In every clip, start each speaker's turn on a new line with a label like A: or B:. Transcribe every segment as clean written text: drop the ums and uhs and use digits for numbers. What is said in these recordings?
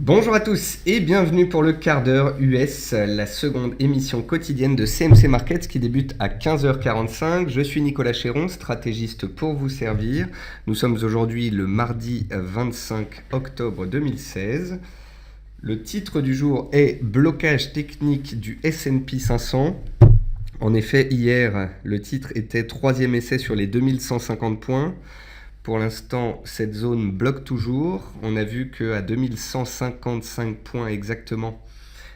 A: Bonjour à tous et bienvenue pour le quart d'heure US, la seconde émission quotidienne de CMC Markets qui débute à 15h45. Je suis Nicolas Chéron, stratégiste pour vous servir. Nous sommes aujourd'hui le mardi 25 octobre 2016. Le titre du jour est Blocage technique du S&P 500. En effet, hier, le titre était troisième essai sur les 2150 points. Pour l'instant, cette zone bloque toujours. On a vu qu'à 2155 points exactement,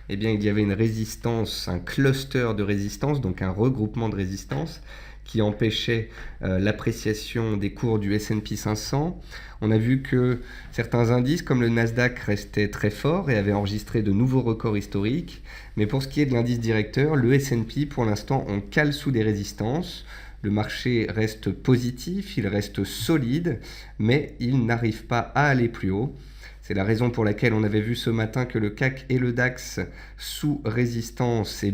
A: eh bien, il y avait une résistance, un cluster de résistance, donc un regroupement de résistance qui empêchait l'appréciation des cours du S&P 500. On a vu que certains indices comme le Nasdaq restaient très forts et avaient enregistré de nouveaux records historiques. Mais pour ce qui est de l'indice directeur, le S&P, pour l'instant, on cale sous des résistances. Le marché reste positif, il reste solide, mais il n'arrive pas à aller plus haut. C'est la raison pour laquelle on avait vu ce matin que le CAC et le DAX sous résistance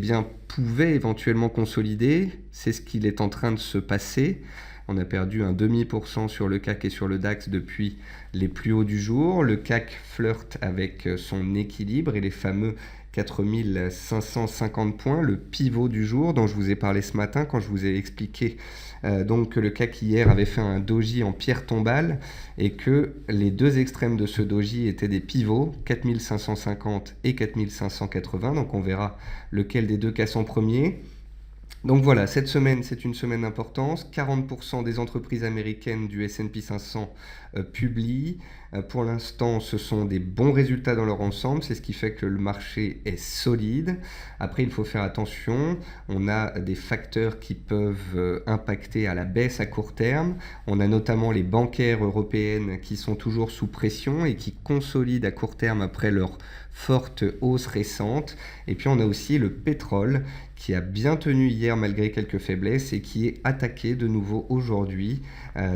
A: pouvaient éventuellement consolider. C'est ce qu'il est en train de se passer. On a perdu un demi% sur le CAC et sur le DAX depuis les plus hauts du jour. Le CAC flirte avec son équilibre et les fameux 4550 points, le pivot du jour dont je vous ai parlé ce matin quand je vous ai expliqué donc que le CAC hier avait fait un doji en pierre tombale et que les deux extrêmes de ce doji étaient des pivots, 4550 et 4580. Donc on verra lequel des deux casse en premier. Donc voilà, cette semaine, c'est une semaine d'importance. 40% des entreprises américaines du S&P 500 publient. Pour l'instant, ce sont des bons résultats dans leur ensemble. C'est ce qui fait que le marché est solide. Après, il faut faire attention. On a des facteurs qui peuvent impacter à la baisse à court terme. On a notamment les bancaires européennes qui sont toujours sous pression et qui consolident à court terme après leur forte hausse récente. Et puis on a aussi le pétrole qui a bien tenu hier malgré quelques faiblesses et qui est attaqué de nouveau aujourd'hui.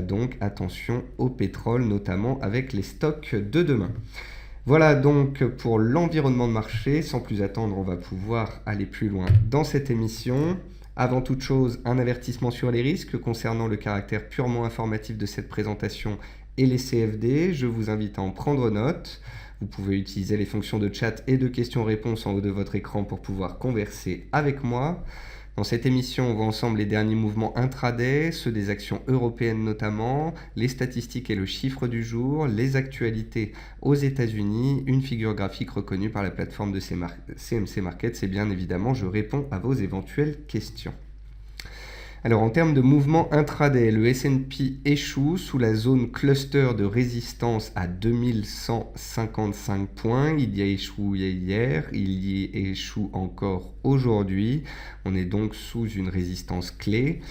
A: Donc attention au pétrole, notamment avec les stocks de demain. Voilà donc pour l'environnement de marché. Sans plus attendre, on va pouvoir aller plus loin dans cette émission. Avant toute chose, un avertissement sur les risques concernant le caractère purement informatif de cette présentation et les CFD. Je vous invite à en prendre note. Vous pouvez utiliser les fonctions de chat et de questions-réponses en haut de votre écran pour pouvoir converser avec moi. Dans cette émission, on voit ensemble les derniers mouvements intraday, ceux des actions européennes notamment, les statistiques et le chiffre du jour, les actualités aux États-Unis, une figure graphique reconnue par la plateforme de CMC Markets et bien évidemment, je réponds à vos éventuelles questions. Alors en termes de mouvement intraday, le S&P échoue sous la zone cluster de résistance à 2155 points. Il y a échoué hier, il y échoue encore aujourd'hui. On est donc sous une résistance clé.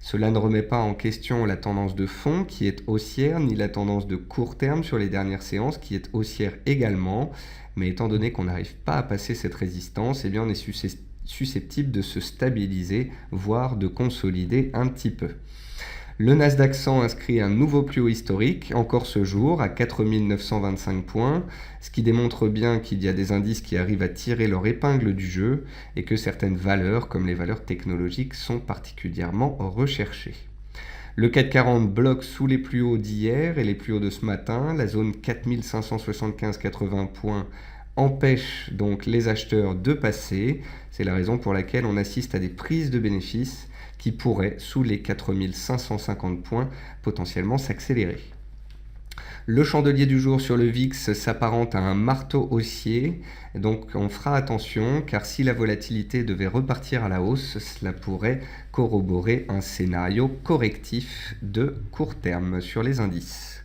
A: Cela ne remet pas en question la tendance de fond qui est haussière, ni la tendance de court terme sur les dernières séances qui est haussière également. Mais étant donné qu'on n'arrive pas à passer cette résistance, eh bien on est susceptible de se stabiliser, voire de consolider un petit peu. Le Nasdaq 100 inscrit un nouveau plus haut historique, encore ce jour, à 4925 points, ce qui démontre bien qu'il y a des indices qui arrivent à tirer leur épingle du jeu et que certaines valeurs, comme les valeurs technologiques, sont particulièrement recherchées. Le CAC 40 bloque sous les plus hauts d'hier et les plus hauts de ce matin, la zone 4575-80 points empêche donc les acheteurs de passer. C'est la raison pour laquelle on assiste à des prises de bénéfices qui pourraient, sous les 4550 points, potentiellement s'accélérer. Le chandelier du jour sur le VIX s'apparente à un marteau haussier, donc on fera attention car si la volatilité devait repartir à la hausse, cela pourrait corroborer un scénario correctif de court terme sur les indices.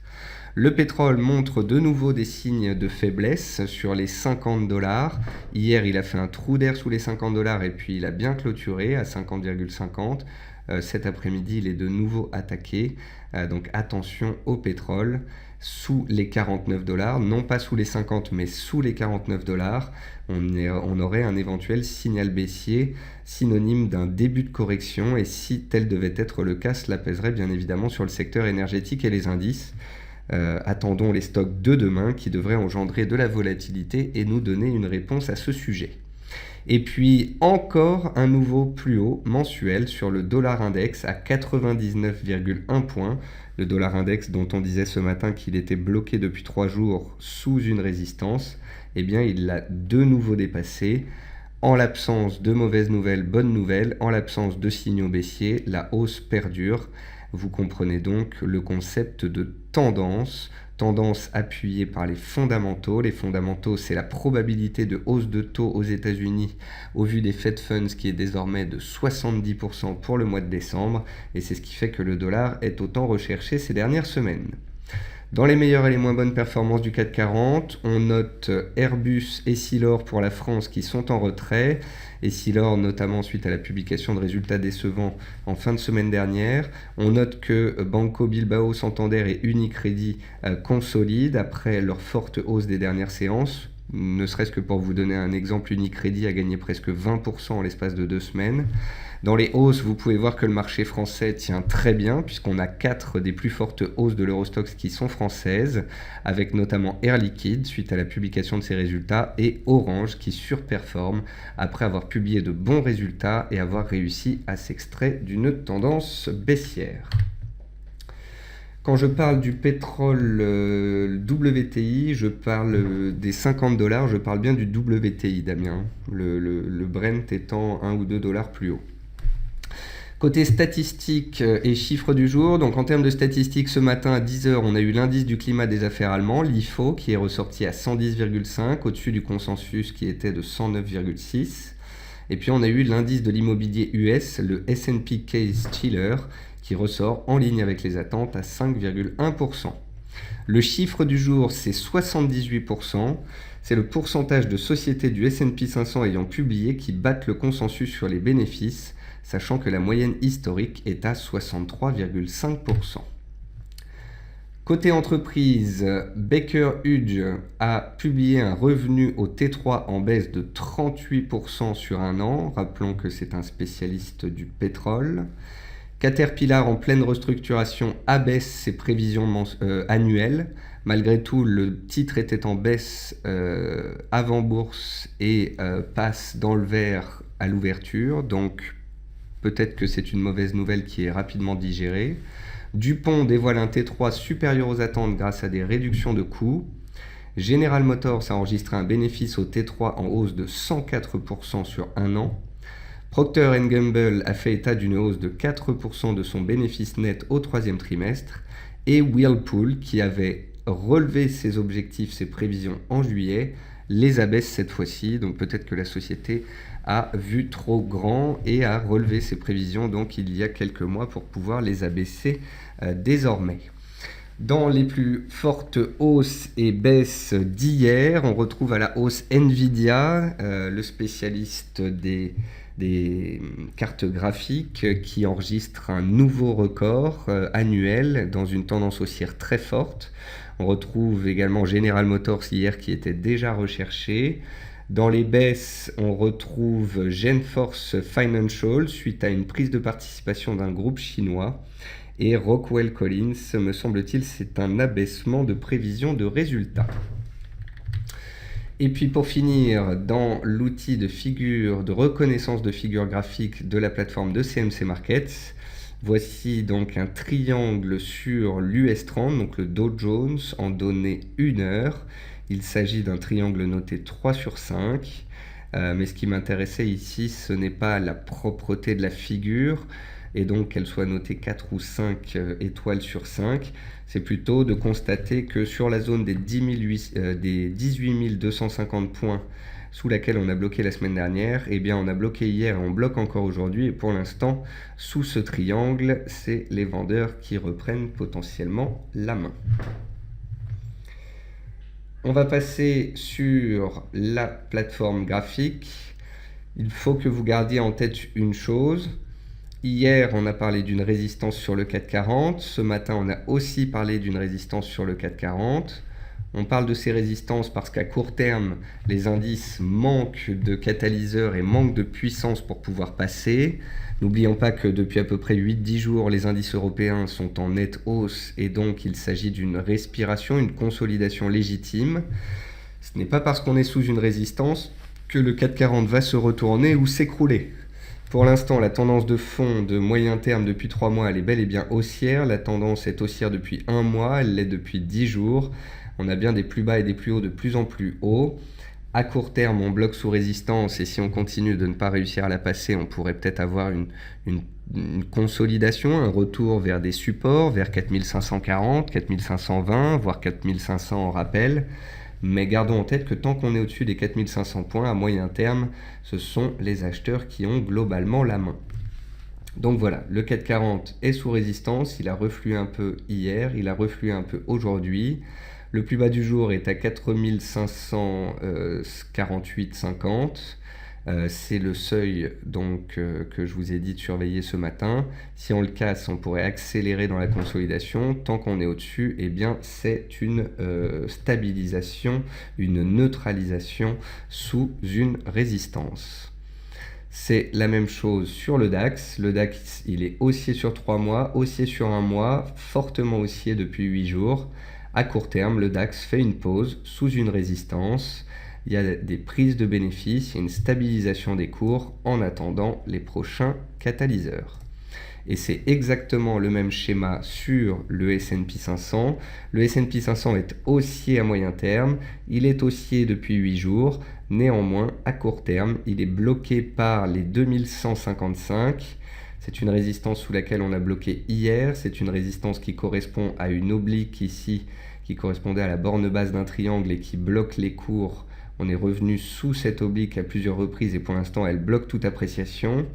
A: Le pétrole montre de nouveau des signes de faiblesse sur les 50 $. Hier, il a fait un trou d'air sous les 50 $ et puis il a bien clôturé à 50,50. Cet après-midi, il est de nouveau attaqué. Donc attention au pétrole sous les 49 $, non pas sous les 50 mais sous les 49 $. On aurait un éventuel signal baissier synonyme d'un début de correction et si tel devait être le cas, cela pèserait bien évidemment sur le secteur énergétique et les indices. Attendons les stocks de demain qui devraient engendrer de la volatilité et nous donner une réponse à ce sujet. Et puis encore un nouveau plus haut mensuel sur le dollar index à 99,1 points. Le dollar index dont on disait ce matin qu'il était bloqué depuis 3 jours sous une résistance, eh bien il l'a de nouveau dépassé. En l'absence de mauvaises nouvelles, bonnes nouvelles, en l'absence de signaux baissiers, la hausse perdure. Vous comprenez donc le concept de tendance. Tendance appuyée par les fondamentaux. Les fondamentaux, c'est la probabilité de hausse de taux aux États-Unis au vu des Fed Funds qui est désormais de 70% pour le mois de décembre. Et c'est ce qui fait que le dollar est autant recherché ces dernières semaines. Dans les meilleures et les moins bonnes performances du CAC 40, on note Airbus et Essilor pour la France qui sont en retrait. Essilor notamment suite à la publication de résultats décevants en fin de semaine dernière. On note que Banco Bilbao, Santander et Unicredit consolident après leur forte hausse des dernières séances. Ne serait-ce que pour vous donner un exemple, Unicredit a gagné presque 20% en l'espace de 2 semaines. Dans les hausses, vous pouvez voir que le marché français tient très bien, puisqu'on a 4 des plus fortes hausses de l'Eurostoxx qui sont françaises, avec notamment Air Liquide, suite à la publication de ses résultats, et Orange, qui surperforme après avoir publié de bons résultats et avoir réussi à s'extraire d'une tendance baissière. Quand je parle du pétrole WTI, je parle des 50 $, je parle bien du WTI, Damien, le Brent étant 1 ou 2 $ plus haut. Côté statistiques et chiffres du jour, donc en termes de statistiques, ce matin à 10h, on a eu l'indice du climat des affaires allemand, l'IFO, qui est ressorti à 110,5, au-dessus du consensus qui était de 109,6. Et puis on a eu l'indice de l'immobilier US, le S&P Case-Shiller, qui ressort en ligne avec les attentes à 5,1%. Le chiffre du jour, c'est 78%. C'est le pourcentage de sociétés du S&P 500 ayant publié qui battent le consensus sur les bénéfices, sachant que la moyenne historique est à 63,5%. Côté entreprise, Baker Hughes a publié un revenu au T3 en baisse de 38% sur un an. Rappelons que c'est un spécialiste du pétrole. Caterpillar, en pleine restructuration, abaisse ses prévisions annuelles. Malgré tout, le titre était en baisse avant bourse et passe dans le vert à l'ouverture. Donc, peut-être que c'est une mauvaise nouvelle qui est rapidement digérée. Dupont dévoile un T3 supérieur aux attentes grâce à des réductions de coûts. General Motors a enregistré un bénéfice au T3 en hausse de 104% sur un an. Procter & Gamble a fait état d'une hausse de 4% de son bénéfice net au troisième trimestre. Et Whirlpool, qui avait relevé ses objectifs, ses prévisions en juillet, les abaisse cette fois-ci. Donc peut-être que la société a vu trop grand et a relevé ses prévisions donc il y a quelques mois pour pouvoir les abaisser désormais. Dans les plus fortes hausses et baisses d'hier, on retrouve à la hausse Nvidia, le spécialiste des cartes graphiques qui enregistre un nouveau record annuel dans une tendance haussière très forte. On retrouve également General Motors hier qui était déjà recherché. Dans les baisses, on retrouve GeForce Financial suite à une prise de participation d'un groupe chinois. Et Rockwell Collins, me semble-t-il, c'est un abaissement de prévision de résultats. Et puis pour finir, dans l'outil de reconnaissance de figures graphiques de la plateforme de CMC Markets, voici donc un triangle sur l'US 30, donc le Dow Jones, en données 1 heure. Il s'agit d'un triangle noté 3 sur 5, mais ce qui m'intéressait ici, ce n'est pas la propreté de la figure, et donc qu'elle soit notée 4 ou 5 étoiles sur 5, c'est plutôt de constater que sur la zone des 18 250 points sous laquelle on a bloqué la semaine dernière, eh bien on a bloqué hier et on bloque encore aujourd'hui, et pour l'instant, sous ce triangle, c'est les vendeurs qui reprennent potentiellement la main. On va passer sur la plateforme graphique. Il faut que vous gardiez en tête une chose. Hier, on a parlé d'une résistance sur le CAC 40. Ce matin, on a aussi parlé d'une résistance sur le CAC 40. On parle de ces résistances parce qu'à court terme, les indices manquent de catalyseurs et manquent de puissance pour pouvoir passer. N'oublions pas que depuis à peu près 8-10 jours, les indices européens sont en nette hausse et donc il s'agit d'une respiration, une consolidation légitime. Ce n'est pas parce qu'on est sous une résistance que le CAC 40 va se retourner ou s'écrouler. Pour l'instant, la tendance de fond de moyen terme depuis 3 mois, elle est bel et bien haussière. La tendance est haussière depuis 1 mois, elle l'est depuis 10 jours. On a bien des plus bas et des plus hauts de plus en plus hauts. À court terme, on bloque sous résistance et si on continue de ne pas réussir à la passer, on pourrait peut-être avoir une consolidation, un retour vers des supports, vers 4540, 4520, voire 4500 en rappel. Mais gardons en tête que tant qu'on est au-dessus des 4500 points, à moyen terme, ce sont les acheteurs qui ont globalement la main. Donc voilà, le CAC 40 est sous résistance, il a reflué un peu hier, il a reflué un peu aujourd'hui. Le plus bas du jour est à 4548,50. C'est le seuil donc, que je vous ai dit de surveiller ce matin. Si on le casse, on pourrait accélérer dans la consolidation. Tant qu'on est au-dessus, eh bien, c'est une stabilisation, une neutralisation sous une résistance. C'est la même chose sur le DAX. Le DAX, il est haussier sur 3 mois, haussier sur 1 mois, fortement haussier depuis 8 jours. À court terme, le DAX fait une pause sous une résistance. Il y a des prises de bénéfices, il y a une stabilisation des cours en attendant les prochains catalyseurs. Et c'est exactement le même schéma sur le S&P 500. Le S&P 500 est haussier à moyen terme, il est haussier depuis 8 jours. Néanmoins, à court terme, il est bloqué par les 2155. C'est une résistance sous laquelle on a bloqué hier. C'est une résistance qui correspond à une oblique ici, qui correspondait à la borne basse d'un triangle et qui bloque les cours. On est revenu sous cette oblique à plusieurs reprises et pour l'instant, elle bloque toute appréciation.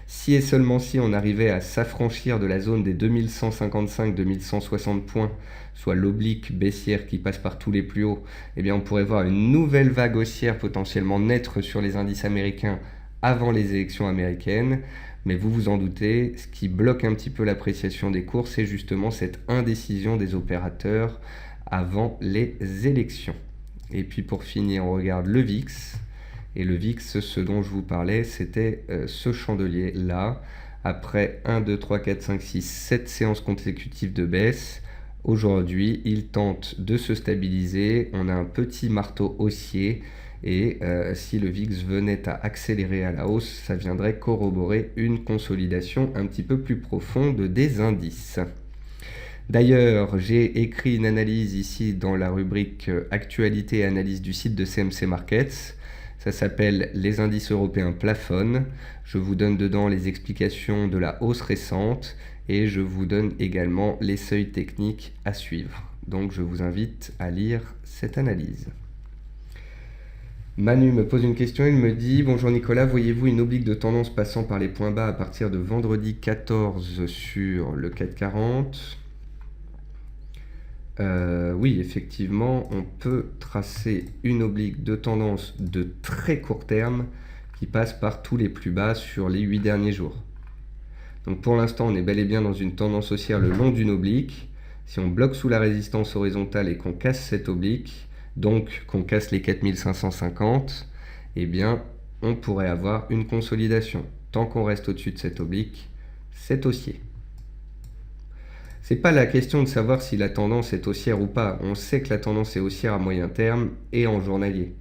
A: Si et seulement si on arrivait à s'affranchir de la zone des 2155-2160 points, soit l'oblique baissière qui passe par tous les plus hauts, eh bien on pourrait voir une nouvelle vague haussière potentiellement naître sur les indices américains avant les élections américaines. Mais vous vous en doutez, ce qui bloque un petit peu l'appréciation des cours, c'est justement cette indécision des opérateurs avant les élections. Et puis pour finir, on regarde le VIX. Et le VIX, ce dont je vous parlais, c'était ce chandelier-là. Après 1, 2, 3, 4, 5, 6, 7 séances consécutives de baisse, aujourd'hui, il tente de se stabiliser. On a un petit marteau haussier. Et si le VIX venait à accélérer à la hausse, ça viendrait corroborer une consolidation un petit peu plus profonde des indices. D'ailleurs, j'ai écrit une analyse ici dans la rubrique Actualité et analyse du site de CMC Markets. Ça s'appelle « Les indices européens plafonnent ». Je vous donne dedans les explications de la hausse récente et je vous donne également les seuils techniques à suivre. Donc je vous invite à lire cette analyse. Manu me pose une question, il me dit « Bonjour Nicolas, voyez-vous une oblique de tendance passant par les points bas à partir de vendredi 14 sur le CAC 40 ?» Oui, effectivement, on peut tracer une oblique de tendance de très court terme qui passe par tous les plus bas sur les 8 derniers jours. Donc pour l'instant, on est bel et bien dans une tendance haussière le long d'une oblique. Si on bloque sous la résistance horizontale et qu'on casse cette oblique, donc qu'on casse les 4550, eh bien, on pourrait avoir une consolidation. Tant qu'on reste au-dessus de cette oblique, c'est haussier. C'est pas la question de savoir si la tendance est haussière ou pas. On sait que la tendance est haussière à moyen terme et en journalier.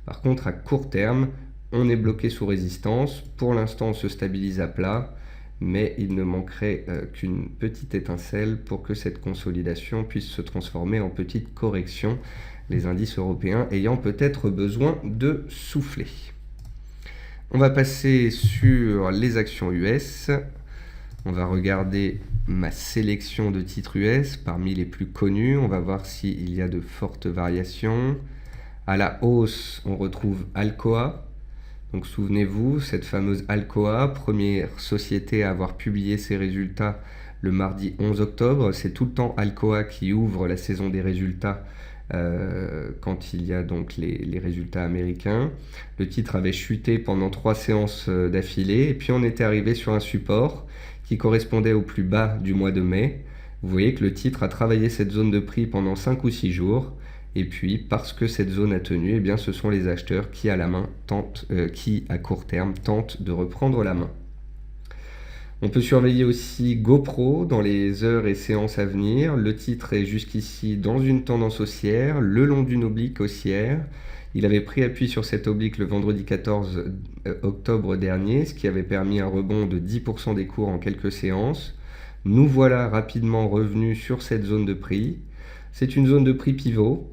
A: Par contre, à court terme, on est bloqué sous résistance. Pour l'instant, on se stabilise à plat, mais il ne manquerait qu'une petite étincelle pour que cette consolidation puisse se transformer en petite correction, les indices européens ayant peut-être besoin de souffler. On va passer sur les actions US. On va regarder ma sélection de titres US parmi les plus connus. On va voir s'il y a de fortes variations. À la hausse, on retrouve Alcoa. Donc souvenez-vous, cette fameuse Alcoa, première société à avoir publié ses résultats le mardi 11 octobre. C'est tout le temps Alcoa qui ouvre la saison des résultats quand il y a donc les résultats américains. Le titre avait chuté pendant 3 séances d'affilée et puis on était arrivé sur un support qui correspondait au plus bas du mois de mai. Vous voyez que le titre a travaillé cette zone de prix pendant 5 ou 6 jours. Et puis, parce que cette zone a tenu, eh bien, ce sont les acheteurs qui, à court terme, tentent de reprendre la main. On peut surveiller aussi GoPro dans les heures et séances à venir. Le titre est jusqu'ici dans une tendance haussière, le long d'une oblique haussière. Il avait pris appui sur cette oblique le vendredi 14 octobre dernier, ce qui avait permis un rebond de 10% des cours en quelques séances. Nous voilà rapidement revenus sur cette zone de prix. C'est une zone de prix pivot.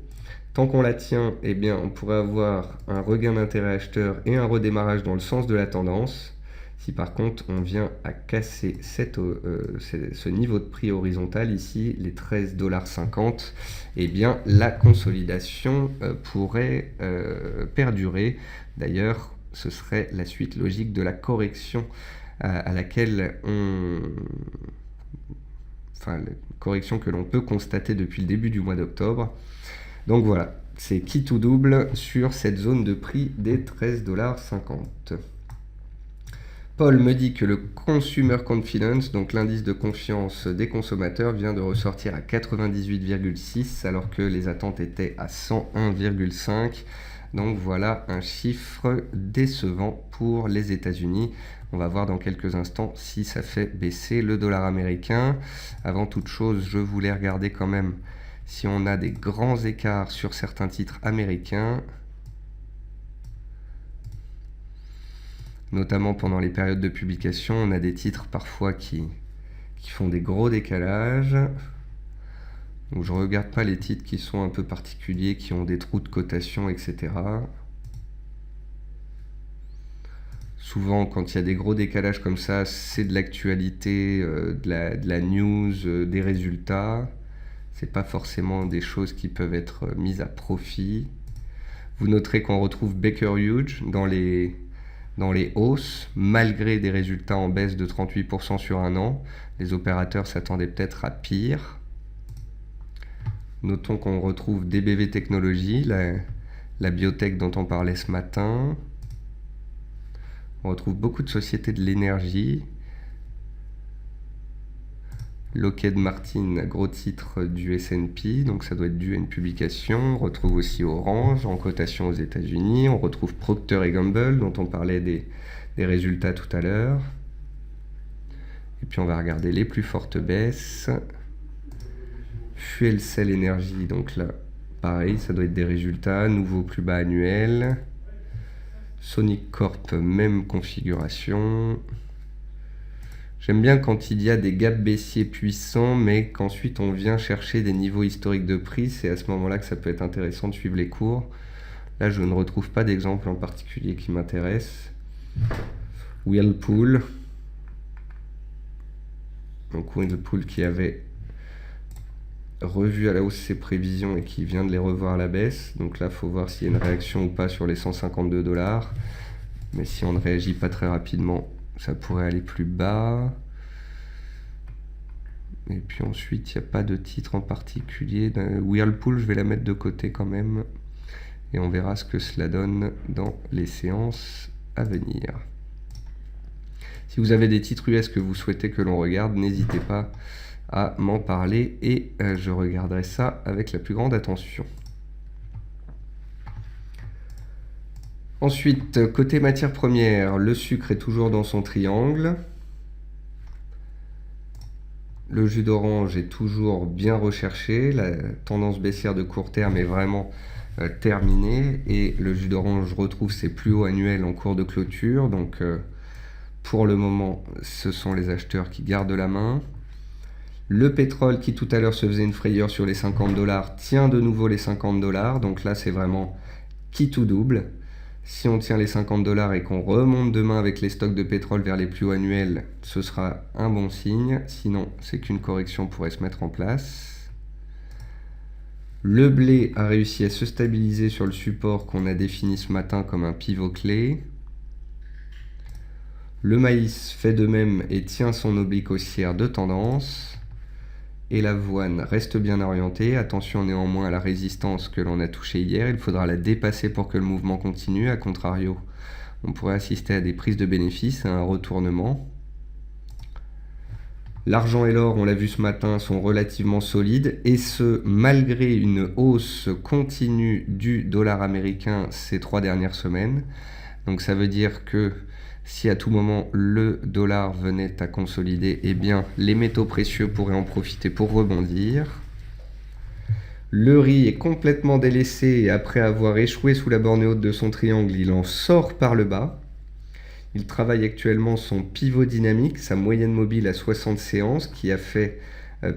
A: Tant qu'on la tient, eh bien, on pourrait avoir un regain d'intérêt acheteur et un redémarrage dans le sens de la tendance. Si par contre on vient à casser ce niveau de prix horizontal ici, les 13,50 $, eh bien la consolidation pourrait perdurer. D'ailleurs, ce serait la suite logique de la correction à laquelle la correction que l'on peut constater depuis le début du mois d'octobre. Donc voilà, c'est qui tout double sur cette zone de prix des 13,50 $. Paul me dit que le Consumer Confidence, donc l'indice de confiance des consommateurs, vient de ressortir à 98,6 alors que les attentes étaient à 101,5. Donc voilà un chiffre décevant pour les États-Unis. On va voir dans quelques instants si ça fait baisser le dollar américain. Avant toute chose, je voulais regarder quand même si on a des grands écarts sur certains titres américains, notamment pendant les périodes de publication. On a des titres parfois qui font des gros décalages. Donc je ne regarde pas les titres qui sont un peu particuliers, qui ont des trous de cotation, etc. Souvent, quand il y a des gros décalages comme ça, c'est de l'actualité, de la news, des résultats. C'est pas forcément des choses qui peuvent être mises à profit. Vous noterez qu'on retrouve Baker Hughes dans les hausses, malgré des résultats en baisse de 38% sur un an. Les opérateurs s'attendaient peut-être à pire. Notons qu'on retrouve DBV Technologies, la biotech dont on parlait ce matin. On retrouve beaucoup de sociétés de l'énergie. Lockheed Martin, gros titre du S&P, donc ça doit être dû à une publication. On retrouve aussi Orange en cotation aux États-Unis. On retrouve Procter & Gamble, dont on parlait des résultats tout à l'heure. Et puis on va regarder les plus fortes baisses. Fuel Cell Energy, donc là, pareil, ça doit être des résultats. Nouveau plus bas annuel. Sonic Corp, même configuration. J'aime bien quand il y a des gaps baissiers puissants, mais qu'ensuite on vient chercher des niveaux historiques de prix. C'est à ce moment-là que ça peut être intéressant de suivre les cours. Là, je ne retrouve pas d'exemple en particulier qui m'intéresse. Whirlpool. Donc Whirlpool qui avait revu à la hausse ses prévisions et qui vient de les revoir à la baisse. Donc là, il faut voir s'il y a une réaction ou pas sur les 152 $. Mais si on ne réagit pas très rapidement, ça pourrait aller plus bas. Et puis ensuite, il n'y a pas de titre en particulier. Whirlpool, je vais la mettre de côté quand même. Et on verra ce que cela donne dans les séances à venir. Si vous avez des titres US que vous souhaitez que l'on regarde, n'hésitez pas à m'en parler et je regarderai ça avec la plus grande attention. Ensuite, côté matières premières, le sucre est toujours dans son triangle. Le jus d'orange est toujours bien recherché. La tendance baissière de court terme est vraiment terminée. Et le jus d'orange retrouve ses plus hauts annuels en cours de clôture. Donc, pour le moment, ce sont les acheteurs qui gardent la main. Le pétrole qui tout à l'heure se faisait une frayeur sur les 50 $, tient de nouveau les 50 $. Donc là, c'est vraiment qui tout double. Si on tient les 50 $ et qu'on remonte demain avec les stocks de pétrole vers les plus hauts annuels, ce sera un bon signe. Sinon, c'est qu'une correction pourrait se mettre en place. Le blé a réussi à se stabiliser sur le support qu'on a défini ce matin comme un pivot clé. Le maïs fait de même et tient son oblique haussière de tendance. Et l'avoine reste bien orientée. Attention néanmoins à la résistance que l'on a touchée hier. Il faudra la dépasser pour que le mouvement continue. A contrario, on pourrait assister à des prises de bénéfices, à un retournement. L'argent et l'or, on l'a vu ce matin, sont relativement solides. Et ce, malgré une hausse continue du dollar américain ces 3 dernières semaines. Donc ça veut dire que si à tout moment le dollar venait à consolider, eh bien les métaux précieux pourraient en profiter pour rebondir. Le riz est complètement délaissé et après avoir échoué sous la borne haute de son triangle, il en sort par le bas. Il travaille actuellement son pivot dynamique, sa moyenne mobile à 60 séances, qui a fait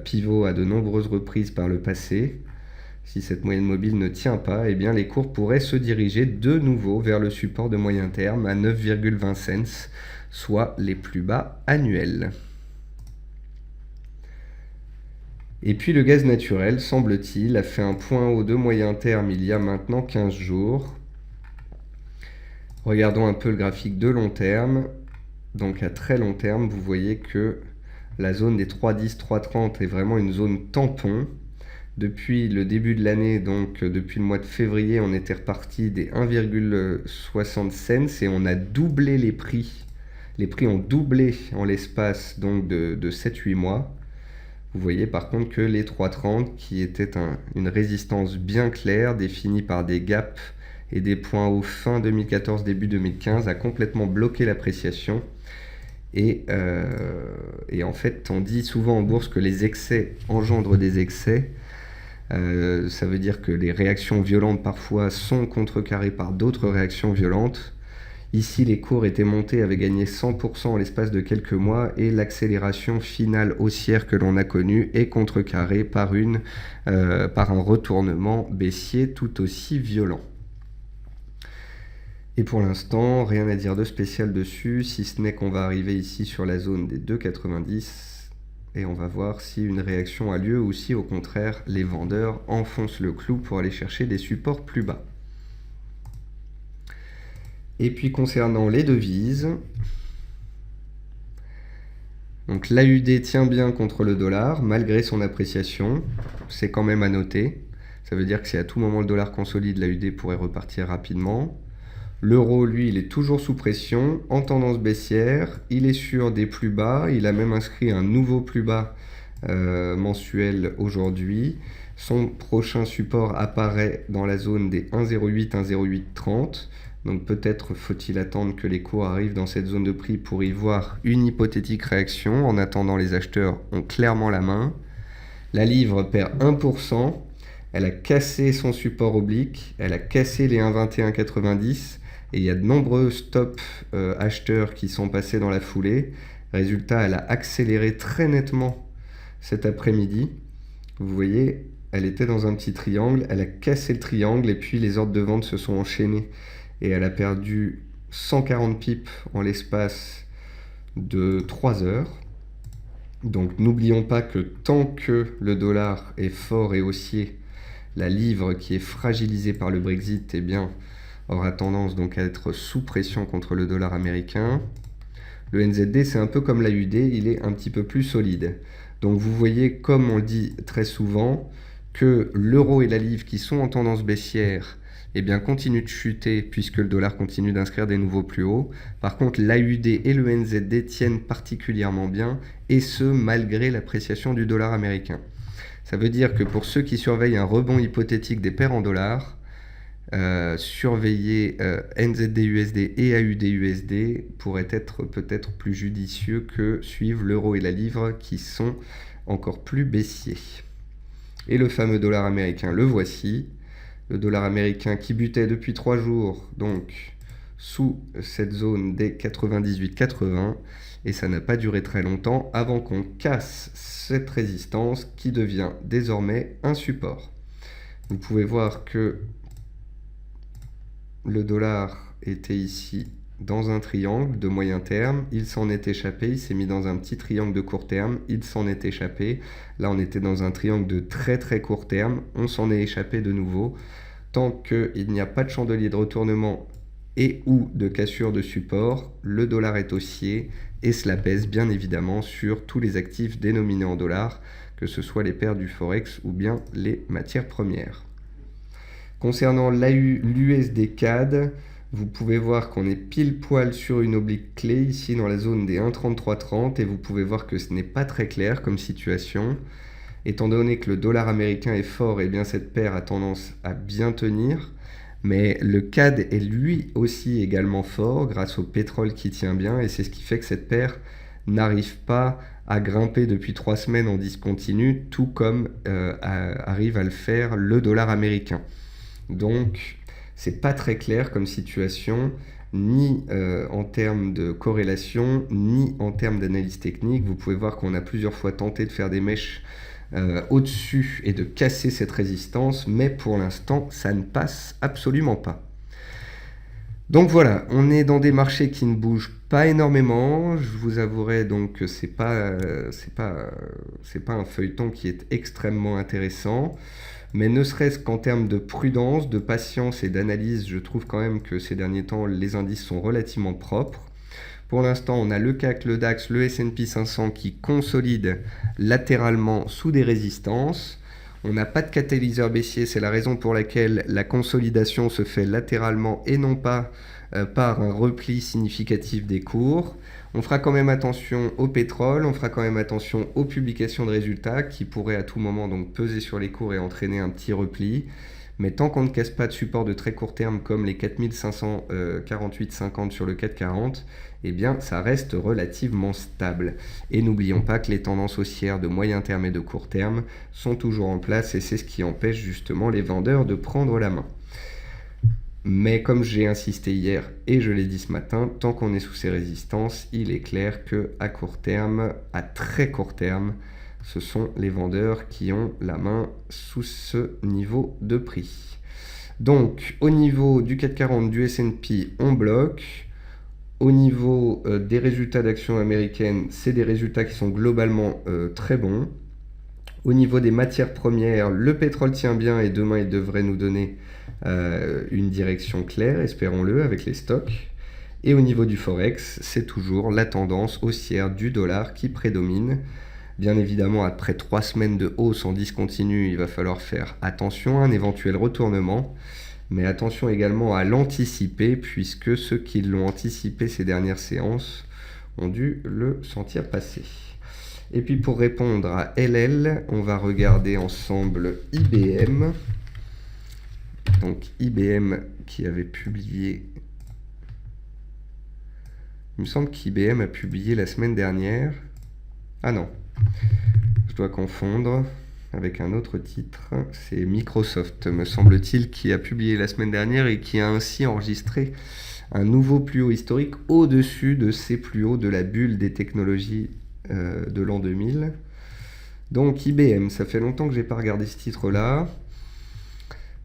A: pivot à de nombreuses reprises par le passé. Si cette moyenne mobile ne tient pas, eh bien les cours pourraient se diriger de nouveau vers le support de moyen terme à 9,20 cents, soit les plus bas annuels. Et puis le gaz naturel, semble-t-il, a fait un point haut de moyen terme il y a maintenant 15 jours. Regardons un peu le graphique de long terme. Donc à très long terme, vous voyez que la zone des 3,10, 3,30 est vraiment une zone tampon. Depuis le début de l'année, donc depuis le mois de février, on était reparti des 1,60 cents et on a doublé les prix. Les prix ont doublé en l'espace donc de 7-8 mois. Vous voyez par contre que les 3,30, qui était une résistance bien claire, définie par des gaps et des points hauts fin 2014, début 2015, a complètement bloqué l'appréciation. Et en fait, on dit souvent en bourse que les excès engendrent des excès. Ça veut dire que les réactions violentes parfois sont contrecarrées par d'autres réactions violentes. Ici, les cours étaient montés, avaient gagné 100% en l'espace de quelques mois et l'accélération finale haussière que l'on a connue est contrecarrée par un retournement baissier tout aussi violent. Et pour l'instant, rien à dire de spécial dessus, si ce n'est qu'on va arriver ici sur la zone des 2,90 et on va voir si une réaction a lieu ou si au contraire les vendeurs enfoncent le clou pour aller chercher des supports plus bas. Et puis concernant les devises, donc l'AUD tient bien contre le dollar malgré son appréciation, c'est quand même à noter. Ça veut dire que si à tout moment le dollar consolide, l'AUD pourrait repartir rapidement. L'euro, lui, il est toujours sous pression, en tendance baissière, il est sur des plus bas, il a même inscrit un nouveau plus bas mensuel aujourd'hui. Son prochain support apparaît dans la zone des 1,08, 1,0830. Donc peut-être faut-il attendre que les cours arrivent dans cette zone de prix pour y voir une hypothétique réaction. En attendant, les acheteurs ont clairement la main. La livre perd 1%, elle a cassé son support oblique, elle a cassé les 1,2190. Et il y a de nombreux stop acheteurs qui sont passés dans la foulée. Résultat, elle a accéléré très nettement cet après-midi. Vous voyez, elle était dans un petit triangle, elle a cassé le triangle et puis les ordres de vente se sont enchaînés. Et elle a perdu 140 pips en l'espace de 3 heures. Donc n'oublions pas que tant que le dollar est fort et haussier, la livre qui est fragilisée par le Brexit, eh bien, aura tendance donc à être sous pression contre le dollar américain. Le NZD, c'est un peu comme l'AUD, il est un petit peu plus solide. Donc vous voyez, comme on le dit très souvent, que l'euro et la livre qui sont en tendance baissière, eh bien, continuent de chuter puisque le dollar continue d'inscrire des nouveaux plus hauts. Par contre, l'AUD et le NZD tiennent particulièrement bien, et ce, malgré l'appréciation du dollar américain. Ça veut dire que pour ceux qui surveillent un rebond hypothétique des paires en dollars, surveiller NZD-USD et AUD-USD pourrait être peut-être plus judicieux que suivre l'euro et la livre qui sont encore plus baissiers. Et le fameux dollar américain, le voici. Le dollar américain qui butait depuis 3 jours, donc sous cette zone des 98,80, et ça n'a pas duré très longtemps avant qu'on casse cette résistance qui devient désormais un support. Vous pouvez voir que le dollar était ici dans un triangle de moyen terme, il s'en est échappé, il s'est mis dans un petit triangle de court terme, il s'en est échappé. Là, on était dans un triangle de très très court terme, on s'en est échappé de nouveau. Tant qu'il n'y a pas de chandelier de retournement et ou de cassure de support, le dollar est haussier et cela pèse bien évidemment sur tous les actifs dénominés en dollars, que ce soit les paires du Forex ou bien les matières premières. Concernant l'USD CAD, vous pouvez voir qu'on est pile poil sur une oblique clé ici dans la zone des 1,3330 et vous pouvez voir que ce n'est pas très clair comme situation. Étant donné que le dollar américain est fort, et bien cette paire a tendance à bien tenir. Mais le CAD est lui aussi également fort grâce au pétrole qui tient bien, et c'est ce qui fait que cette paire n'arrive pas à grimper depuis 3 semaines en discontinu, tout comme arrive à le faire le dollar américain. Donc c'est pas très clair comme situation, ni en termes de corrélation, ni en termes d'analyse technique. Vous pouvez voir qu'on a plusieurs fois tenté de faire des mèches au-dessus et de casser cette résistance, mais pour l'instant, ça ne passe absolument pas. Donc voilà, on est dans des marchés qui ne bougent pas énormément. Je vous avouerai donc que c'est pas un feuilleton qui est extrêmement intéressant. Mais ne serait-ce qu'en termes de prudence, de patience et d'analyse, je trouve quand même que ces derniers temps, les indices sont relativement propres. Pour l'instant, on a le CAC, le DAX, le S&P 500 qui consolident latéralement sous des résistances. On n'a pas de catalyseur baissier, c'est la raison pour laquelle la consolidation se fait latéralement et non pas par un repli significatif des cours. On fera quand même attention au pétrole, on fera quand même attention aux publications de résultats qui pourraient à tout moment donc peser sur les cours et entraîner un petit repli. Mais tant qu'on ne casse pas de support de très court terme comme les 4548,50 sur le CAC 40, eh bien ça reste relativement stable. Et n'oublions pas que les tendances haussières de moyen terme et de court terme sont toujours en place et c'est ce qui empêche justement les vendeurs de prendre la main. Mais comme j'ai insisté hier et je l'ai dit ce matin, tant qu'on est sous ces résistances, il est clair que à court terme, à très court terme, ce sont les vendeurs qui ont la main sous ce niveau de prix. Donc au niveau du CAC 40, du S&P, on bloque. Au niveau des résultats d'actions américaines, c'est des résultats qui sont globalement très bons. Au niveau des matières premières, le pétrole tient bien et demain il devrait nous donner une direction claire, espérons-le, avec les stocks. Et au niveau du Forex, c'est toujours la tendance haussière du dollar qui prédomine. Bien évidemment, après 3 semaines de hausse en discontinu, il va falloir faire attention à un éventuel retournement. Mais attention également à l'anticiper, puisque ceux qui l'ont anticipé ces dernières séances ont dû le sentir passer. Et puis pour répondre à LL, on va regarder ensemble IBM. Donc IBM qui avait publié... Il me semble qu'IBM a publié la semaine dernière. Ah non, je dois confondre avec un autre titre. C'est Microsoft, me semble-t-il, qui a publié la semaine dernière et qui a ainsi enregistré un nouveau plus haut historique au-dessus de ces plus hauts de la bulle des technologies de l'an 2000. Donc IBM, ça fait longtemps que j'ai pas regardé ce titre-là.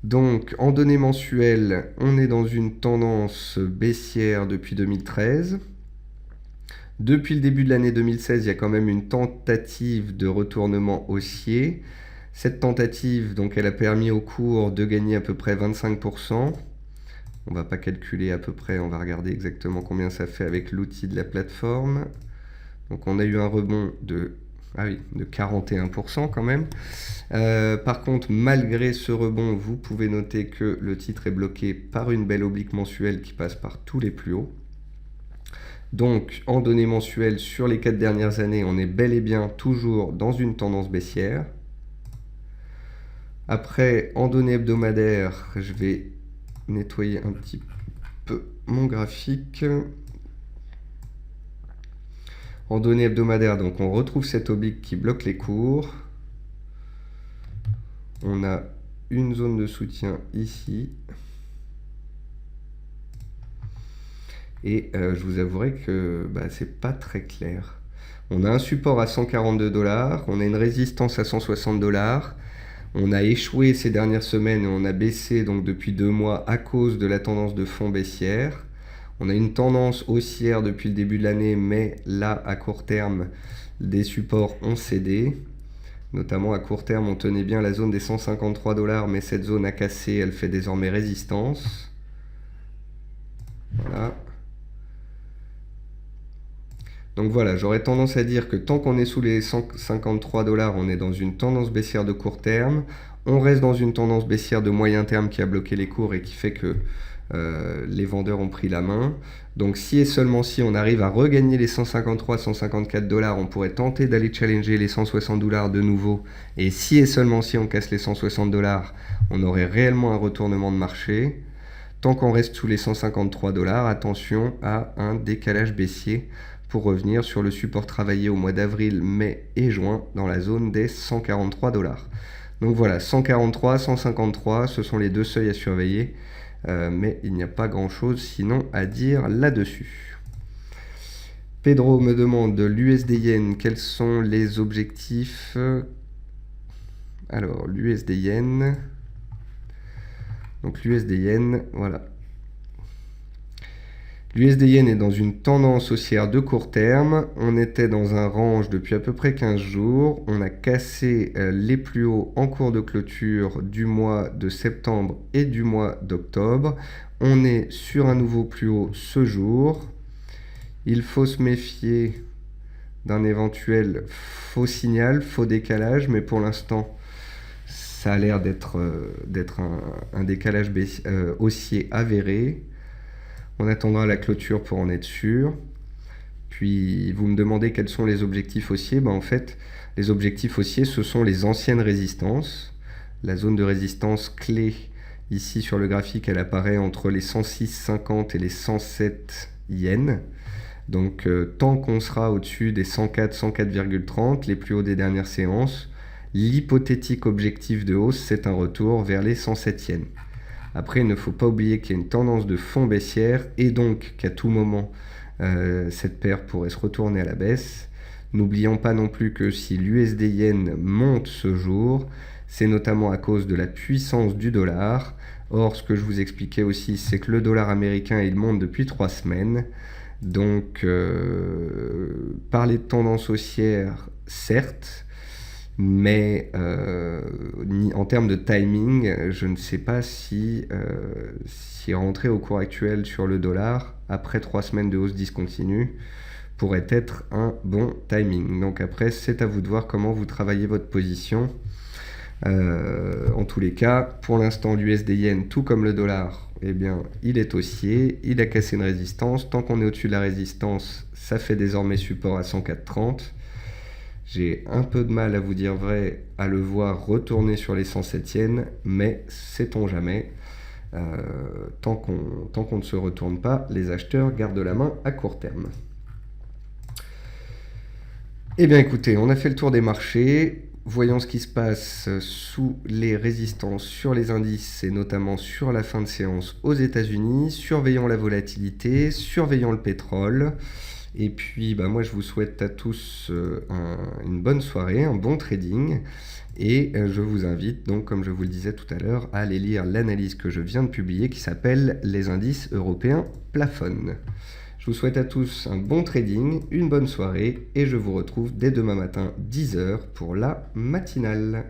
A: Donc en données mensuelles, on est dans une tendance baissière depuis 2013. Depuis le début de l'année 2016, il y a quand même une tentative de retournement haussier. Cette tentative, donc, elle a permis au cours de gagner à peu près 25%. On va pas calculer à peu près, on va regarder exactement combien ça fait avec l'outil de la plateforme. Donc on a eu un rebond de 41% quand même. Par contre, malgré ce rebond, vous pouvez noter que le titre est bloqué par une belle oblique mensuelle qui passe par tous les plus hauts. Donc, en données mensuelles, sur les 4 dernières années, on est bel et bien toujours dans une tendance baissière. Après, en données hebdomadaires, je vais nettoyer un petit peu mon graphique. En données hebdomadaires, donc on retrouve cette oblique qui bloque les cours. On a une zone de soutien ici. Et je vous avouerai que c'est pas très clair. On a un support à 142 $, on a une résistance à 160 $. On a échoué ces dernières semaines et on a baissé donc depuis 2 mois à cause de la tendance de fond baissière. On a une tendance haussière depuis le début de l'année, mais là, à court terme, des supports ont cédé. Notamment à court terme, on tenait bien la zone des 153 $, mais cette zone a cassé, elle fait désormais résistance. Voilà. Donc voilà, j'aurais tendance à dire que tant qu'on est sous les 153 $, on est dans une tendance baissière de court terme. On reste dans une tendance baissière de moyen terme qui a bloqué les cours et qui fait que les vendeurs ont pris la main. Donc si et seulement si on arrive à regagner les 153-154 $, on pourrait tenter d'aller challenger les 160 $ de nouveau. Et si et seulement si on casse les 160 $, on aurait réellement un retournement de marché. Tant qu'on reste sous les 153 $, attention à un décalage baissier pour revenir sur le support travaillé au mois d'avril, mai et juin dans la zone des 143 $. Donc voilà, 143, 153, ce sont les deux seuils à surveiller, mais il n'y a pas grand-chose sinon à dire là-dessus. Pedro me demande l'USD Yen, quels sont les objectifs? Alors, l'USD Yen. Donc l'USD Yen, voilà. L'USD Yen est dans une tendance haussière de court terme. On était dans un range depuis à peu près 15 jours. On a cassé les plus hauts en cours de clôture du mois de septembre et du mois d'octobre. On est sur un nouveau plus haut ce jour. Il faut se méfier d'un éventuel faux signal, faux décalage, mais pour l'instant, ça a l'air d'être un décalage haussier avéré. On attendra la clôture pour en être sûr. Puis vous me demandez quels sont les objectifs haussiers. En fait, les objectifs haussiers, ce sont les anciennes résistances. La zone de résistance clé, ici sur le graphique, elle apparaît entre les 106,50 et les 107 yens. Donc tant qu'on sera au-dessus des 104, 104,30, les plus hauts des dernières séances, l'hypothétique objectif de hausse, c'est un retour vers les 107 yens. Après, il ne faut pas oublier qu'il y a une tendance de fond baissière et donc qu'à tout moment, cette paire pourrait se retourner à la baisse. N'oublions pas non plus que si l'USD Yen monte ce jour, c'est notamment à cause de la puissance du dollar. Or, ce que je vous expliquais aussi, c'est que le dollar américain, il monte depuis 3 semaines. Donc, parler de tendance haussière, certes, mais en termes de timing, je ne sais pas si rentrer au cours actuel sur le dollar, après 3 semaines de hausse discontinue, pourrait être un bon timing. Donc après, c'est à vous de voir comment vous travaillez votre position. En tous les cas, pour l'instant, l'USD Yen, tout comme le dollar, eh bien, il est haussier, il a cassé une résistance. Tant qu'on est au-dessus de la résistance, ça fait désormais support à 104,30. J'ai un peu de mal à vous dire vrai, à le voir retourner sur les 107 yens, mais sait-on jamais. Tant qu'on ne se retourne pas, les acheteurs gardent la main à court terme. Eh bien écoutez, on a fait le tour des marchés. Voyons ce qui se passe sous les résistances sur les indices et notamment sur la fin de séance aux États-Unis. Surveillons la volatilité, surveillons le pétrole. Et puis moi je vous souhaite à tous une bonne soirée, un bon trading. Et je vous invite donc, comme je vous le disais tout à l'heure, à aller lire l'analyse que je viens de publier qui s'appelle « Les indices européens plafonnent ». Je vous souhaite à tous un bon trading, une bonne soirée et je vous retrouve dès demain matin 10 h pour la matinale.